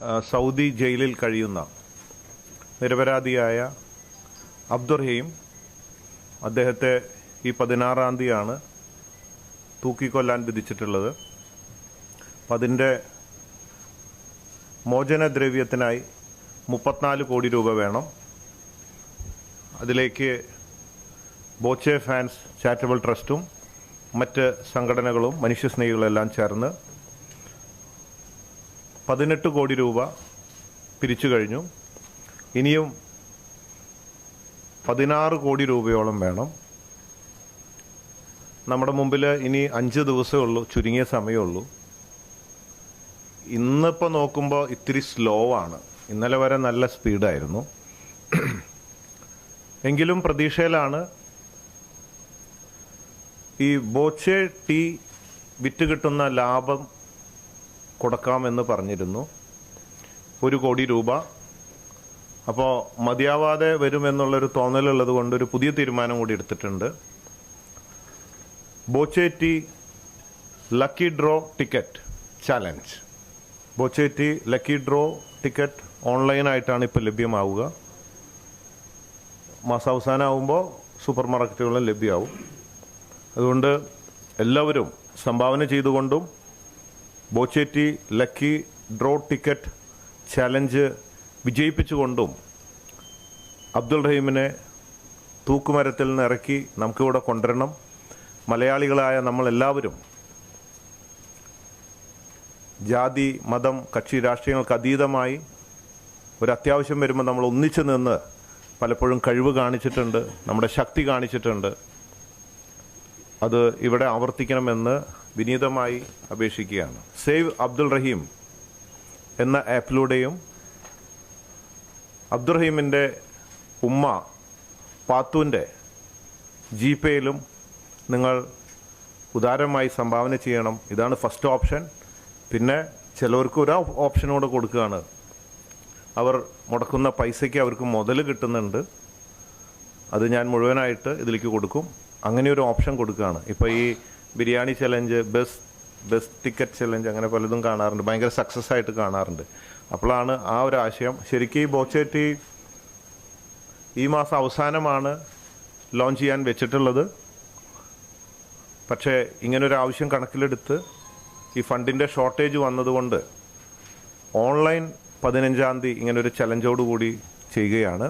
Saudi ജയിലിൽ കഴിയുന്ന നിരപരാധിയായ അബ്ദുറഹീം, അദ്ദേഹത്തെ ഈ 16-ാം തീയതിയാണ് തൂക്കിക്കൊല്ലാൻ വിധിച്ചിട്ടുള്ളത്. അപ്പം അതിൻ്റെ മോചനദ്രവ്യത്തിനായി 34 കോടി രൂപ വേണം. അതിലേക്ക് ബോച്ചെ ഫാൻസ് ചാരിറ്റബിൾ ട്രസ്റ്റും മറ്റ് സംഘടനകളും മനുഷ്യസ്നേഹികളെല്ലാം ചേർന്ന് 18 കോടി രൂപ പിരിച്ചു കഴിഞ്ഞു. ഇനിയും 16 കോടി രൂപയോളം വേണം. നമ്മുടെ മുമ്പിൽ ഇനി 5 ദിവസമേ ഉള്ളൂ, ചുരുങ്ങിയ സമയമുള്ളൂ. ഇന്നിപ്പോൾ നോക്കുമ്പോൾ ഇത്തിരി സ്ലോ ആണ്. ഇന്നലെ വരെ നല്ല സ്പീഡായിരുന്നു. എങ്കിലും പ്രതീക്ഷയിലാണ്. ഈ ബോച്ചെ ടീ വിറ്റ് കിട്ടുന്ന ലാഭം കൊടുക്കാമെന്ന് പറഞ്ഞിരുന്നു, 1 കോടി രൂപ. അപ്പോൾ മതിയാവാതെ വരുമെന്നുള്ളൊരു തോന്നലുള്ളത് കൊണ്ട് ഒരു പുതിയ തീരുമാനം കൂടി എടുത്തിട്ടുണ്ട്. Boche tea lucky draw ticket challenge. Boche tea lucky draw ticket ഓൺലൈനായിട്ടാണ് ഇപ്പോൾ ലഭ്യമാവുക. മാസാവസാനമാകുമ്പോൾ സൂപ്പർ മാർക്കറ്റുകളിലും ലഭ്യമാവും. അതുകൊണ്ട് എല്ലാവരും സംഭാവന ചെയ്തുകൊണ്ടും Boche tea lucky draw ticket challenge വിജയിപ്പിച്ചുകൊണ്ടും അബ്ദുൾ റഹീമിനെ തൂക്കുമരത്തിൽ നിന്ന് ഇറക്കി നമുക്കിവിടെ കൊണ്ടുവരണം. മലയാളികളായ നമ്മളെല്ലാവരും ജാതി, മതം, കക്ഷി രാഷ്ട്രീയങ്ങൾക്ക് അതീതമായി ഒരു അത്യാവശ്യം വരുമ്പോൾ നമ്മൾ ഒന്നിച്ചു നിന്ന് പലപ്പോഴും കഴിവ് കാണിച്ചിട്ടുണ്ട്, നമ്മുടെ ശക്തി കാണിച്ചിട്ടുണ്ട്. അത് ഇവിടെ ആവർത്തിക്കണമെന്ന് വിനീതമായി അപേക്ഷിക്കുകയാണ്. സേവ് അബ്ദുൾ റഹീം എന്ന ആപ്പിലൂടെയും അബ്ദുൾ റഹീമിൻ്റെ ഉമ്മ പാത്തുവിൻ്റെ ജിപേയിലും നിങ്ങൾ ഉദാരമായി സംഭാവന ചെയ്യണം. ഇതാണ് ഫസ്റ്റ് ഓപ്ഷൻ. പിന്നെ ചിലവർക്ക് ഒരു ഓപ്ഷനോട് കൊടുക്കുകയാണ്. അവർ മുടക്കുന്ന പൈസയ്ക്ക് അവർക്ക് മുതൽ കിട്ടുന്നുണ്ട്. അത് ഞാൻ മുഴുവനായിട്ട് ഇതിലേക്ക് കൊടുക്കും. അങ്ങനെ ഒരു ഓപ്ഷൻ കൊടുക്കുകയാണ്. ഇപ്പോൾ ഈ biryani challenge, best ticket challenge, അങ്ങനെ പലതും കാണാറുണ്ട്, ഭയങ്കര സക്സസ് ആയിട്ട് കാണാറുണ്ട്. അപ്പോഴാണ് ആ ഒരു ആശയം. ശരിക്കും ഈ ബോച്ചെ ടീ ഈ മാസം അവസാനമാണ് ലോഞ്ച് ചെയ്യാൻ വെച്ചിട്ടുള്ളത്. പക്ഷേ ഇങ്ങനൊരു ആവശ്യം കണക്കിലെടുത്ത് ഈ ഫണ്ടിൻ്റെ ഷോർട്ടേജ് വന്നതുകൊണ്ട് ഓൺലൈൻ 15-ാം തീയതി ഇങ്ങനൊരു ചലഞ്ചോടുകൂടി ചെയ്യുകയാണ്.